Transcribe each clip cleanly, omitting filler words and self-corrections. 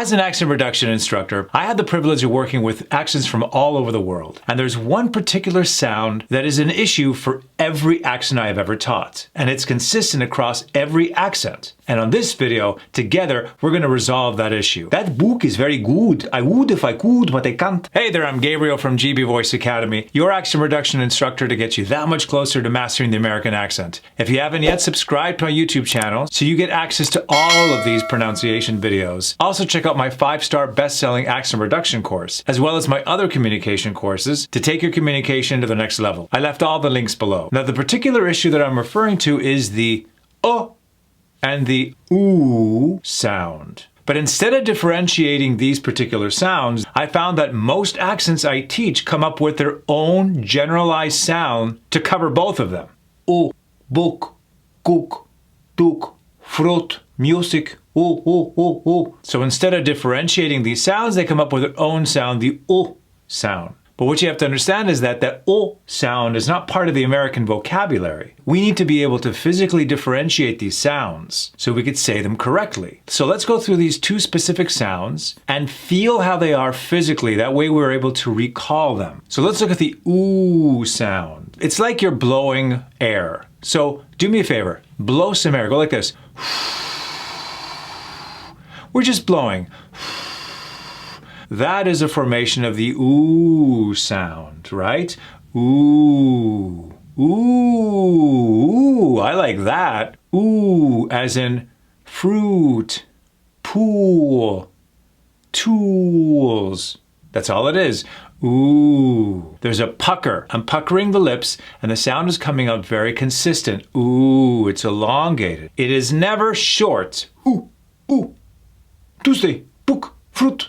As an accent reduction instructor, I had the privilege of working with accents from all over the world. And there's one particular sound that is an issue for every accent I have ever taught. And it's consistent across every accent. And on this video, together, we're going to resolve that issue. That book is very good. I would if I could, but I can't. Hey there, I'm Gabriel from GB Voice Academy, your accent reduction instructor to get you that much closer to mastering the American accent. If you haven't yet, subscribe to my YouTube channel so you get access to all of these pronunciation videos. Also check out my 5-star best-selling accent reduction course, as well as my other communication courses to take your communication to the next level. I left all the links below. Now, the particular issue that I'm referring to is the and the oo sound. But instead of differentiating these particular sounds, I found that most accents I teach come up with their own generalized sound to cover both of them. O, book, cook, tuk, fruit, music, o. So instead of differentiating these sounds, they come up with their own sound, the o sound. But what you have to understand is that the O sound is not part of the American vocabulary. We need to be able to physically differentiate these sounds so we could say them correctly. So let's go through these two specific sounds and feel how they are physically. That way we're able to recall them. So let's look at the OO sound. It's like you're blowing air. So do me a favor, blow some air. Go like this. We're just blowing. That is a formation of the ooh sound, right? Ooh, ooh, I like that. Ooh, as in fruit, pool, tools. That's all it is. Ooh. There's a pucker. I'm puckering the lips and the sound is coming out very consistent. Ooh, it's elongated. It is never short. Ooh, ooh, Tuesday, book, fruit.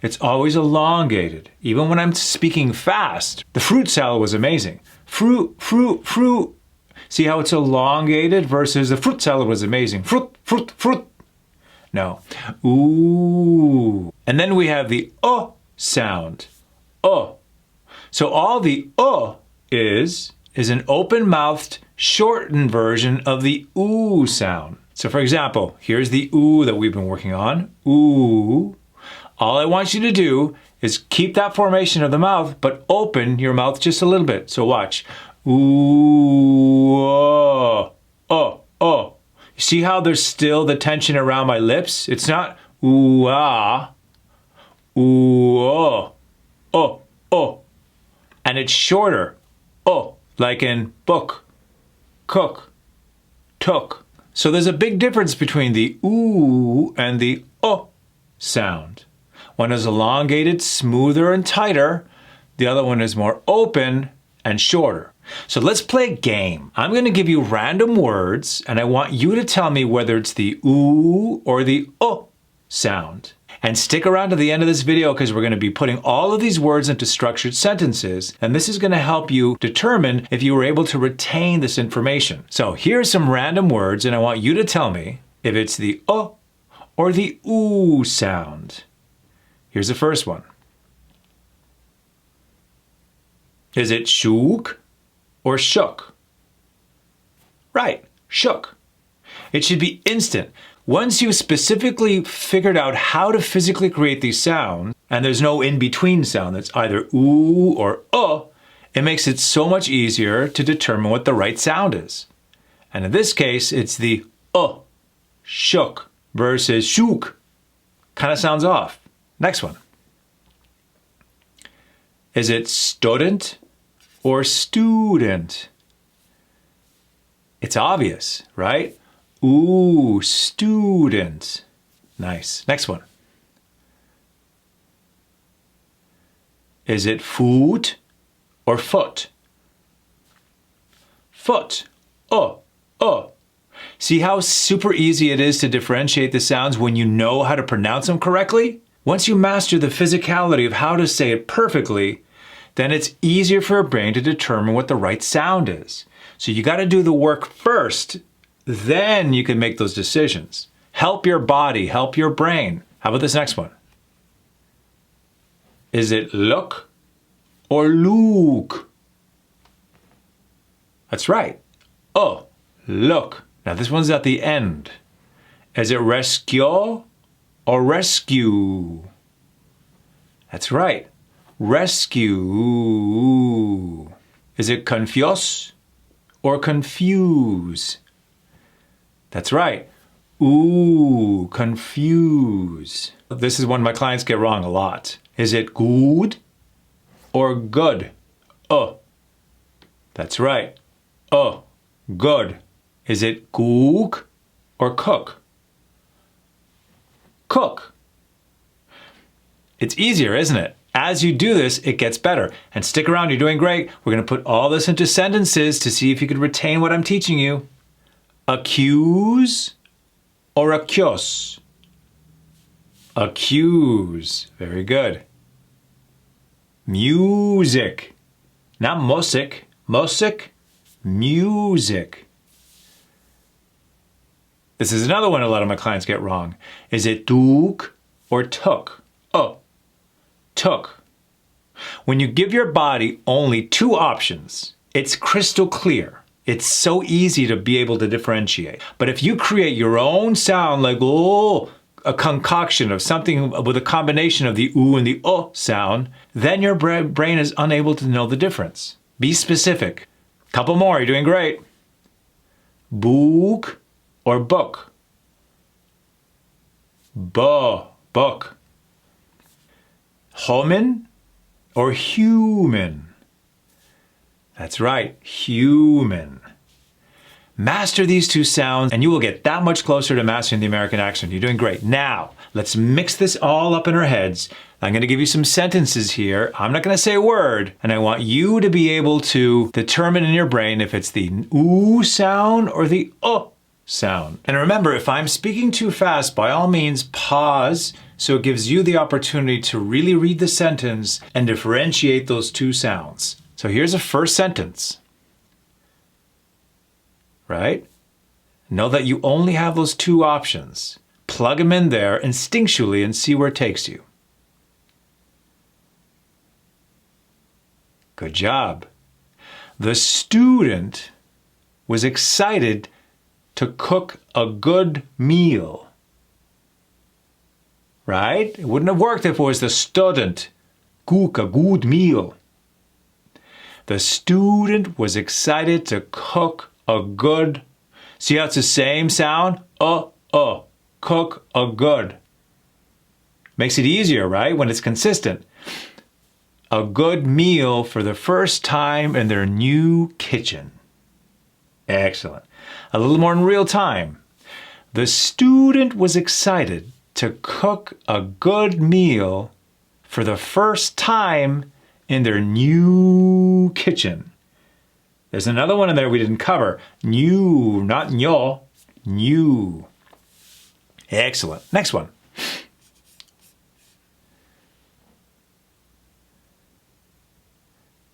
It's always elongated. Even when I'm speaking fast, the fruit salad was amazing. Fruit, fruit, fruit. See how it's elongated versus the fruit salad was amazing. Fruit, fruit, fruit. No. Ooh. And then we have the sound. So all the is an open-mouthed, shortened version of the ooh sound. So for example, here's the ooh that we've been working on. Ooh. All I want you to do is keep that formation of the mouth, but open your mouth just a little bit. So watch. Ooh, You see how there's still the tension around my lips? It's not ooh, ooh, And it's shorter. Like in book, cook, took. So there's a big difference between the ooh and the sound. One is elongated, smoother, and tighter. The other one is more open and shorter. So let's play a game. I'm going to give you random words, and I want you to tell me whether it's the ooh or the sound. And stick around to the end of this video because we're going to be putting all of these words into structured sentences, and this is going to help you determine if you were able to retain this information. So here's some random words, and I want you to tell me if it's the or the ooh sound. Here's the first one. Is it shook or shook? Right, shook. It should be instant. Once you've specifically figured out how to physically create these sounds, and there's no in-between sound that's either ooh or it makes it so much easier to determine what the right sound is. And in this case, it's the shook versus shook. Kind of sounds off. Next one. Is it student or student? It's obvious, right? Ooh, student. Nice. Next one. Is it foot or foot? Foot. See how super easy it is to differentiate the sounds when you know how to pronounce them correctly? Once you master the physicality of how to say it perfectly, then it's easier for your brain to determine what the right sound is. So you got to do the work first, then you can make those decisions. Help your body, help your brain. How about this next one? Is it look or look? That's right. Look. Now this one's at the end. Is it rescue or rescue? That's right. Rescue. Is it confuse or confuse? That's right. Ooh, confuse. This is one my clients get wrong a lot. Is it good or good? That's right. Good. Is it cook or cook? Cook. It's easier, isn't it? As you do this, it gets better. And stick around, you're doing great. We're going to put all this into sentences to see if you can retain what I'm teaching you. Accuse or accuse? Accuse. Very good. Music. Not music. Music. Music. This is another one a lot of my clients get wrong. Is it took or took? Took. When you give your body only two options, it's crystal clear. It's so easy to be able to differentiate. But if you create your own sound like a concoction of something with a combination of the oo and the sound, then your brain is unable to know the difference. Be specific. Couple more, you're doing great. Book or book? Book. Human or human? That's right, human. Master these two sounds and you will get that much closer to mastering the American accent. You're doing great. Now, let's mix this all up in our heads. I'm going to give you some sentences here. I'm not going to say a word, and I want you to be able to determine in your brain if it's the oo sound or the sound. And remember, if I'm speaking too fast, by all means, pause so it gives you the opportunity to really read the sentence and differentiate those two sounds. So here's a first sentence. Right? Know that you only have those two options. Plug them in there instinctually and see where it takes you. Good job. The student was excited to cook a good meal. Right? It wouldn't have worked if it was the student. Cook a good meal. The student was excited to cook a good. See how it's the same sound? Cook a good. Makes it easier, right? When it's consistent. A good meal for the first time in their new kitchen. Excellent. A little more in real time. The student was excited to cook a good meal for the first time in their new kitchen. There's another one in there we didn't cover. New, not nyo, new. Excellent. Next one.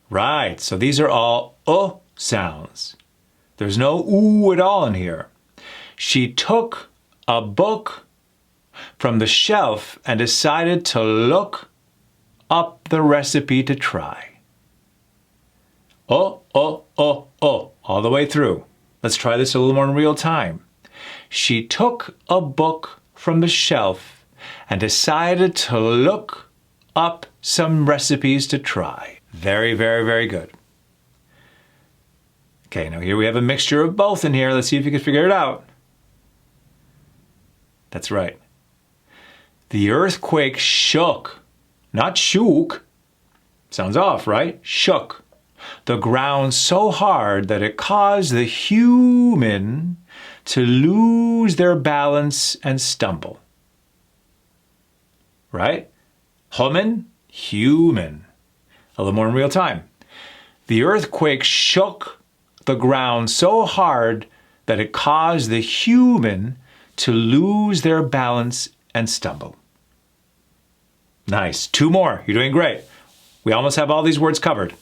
Right, so these are all sounds. There's no oo at all in here. She took a book from the shelf and decided to look up the recipe to try. All the way through. Let's try this a little more in real time. She took a book from the shelf and decided to look up some recipes to try. Very, very, very good. Okay, now here we have a mixture of both in here. Let's see if you can figure it out. That's right. The earthquake shook, not shook. Sounds off, right? Shook the ground so hard that it caused the human to lose their balance and stumble. Right? Human. A little more in real time. The earthquake shook the ground so hard that it caused the human to lose their balance and stumble. Nice. Two more. You're doing great. We almost have all these words covered.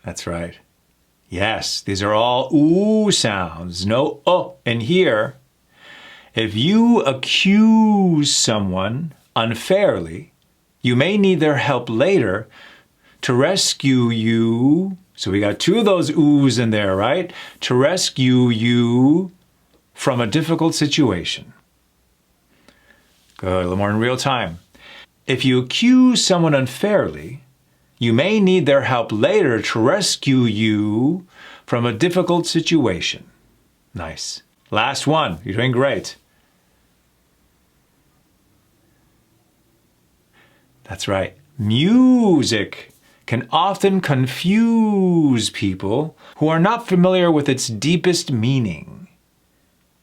That's right. Yes, these are all oo sounds. No in here. If you accuse someone unfairly, you may need their help later to rescue you. So we got two of those oos in there, right? To rescue you from a difficult situation. Good, a little more in real time. If you accuse someone unfairly, you may need their help later to rescue you from a difficult situation. Nice. Last one. You're doing great. That's right. Music can often confuse people who are not familiar with its deepest meaning,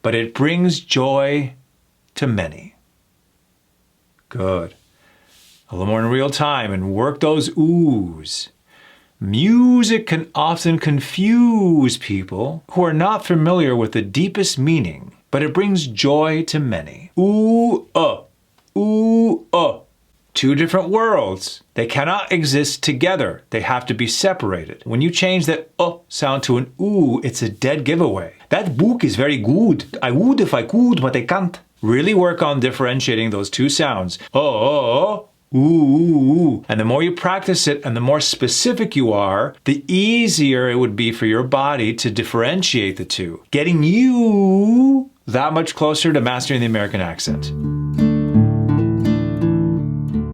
but it brings joy to many. Good. A little more in real time and work those oohs. Music can often confuse people who are not familiar with the deepest meaning, but it brings joy to many. Ooh, ooh, Two different worlds. They cannot exist together. They have to be separated. When you change that sound to an ooh, it's a dead giveaway. That book is very good. I would if I could, but I can't. Really work on differentiating those two sounds. Ooh, ooh. And the more you practice it and the more specific you are, the easier it would be for your body to differentiate the two, getting you that much closer to mastering the American accent.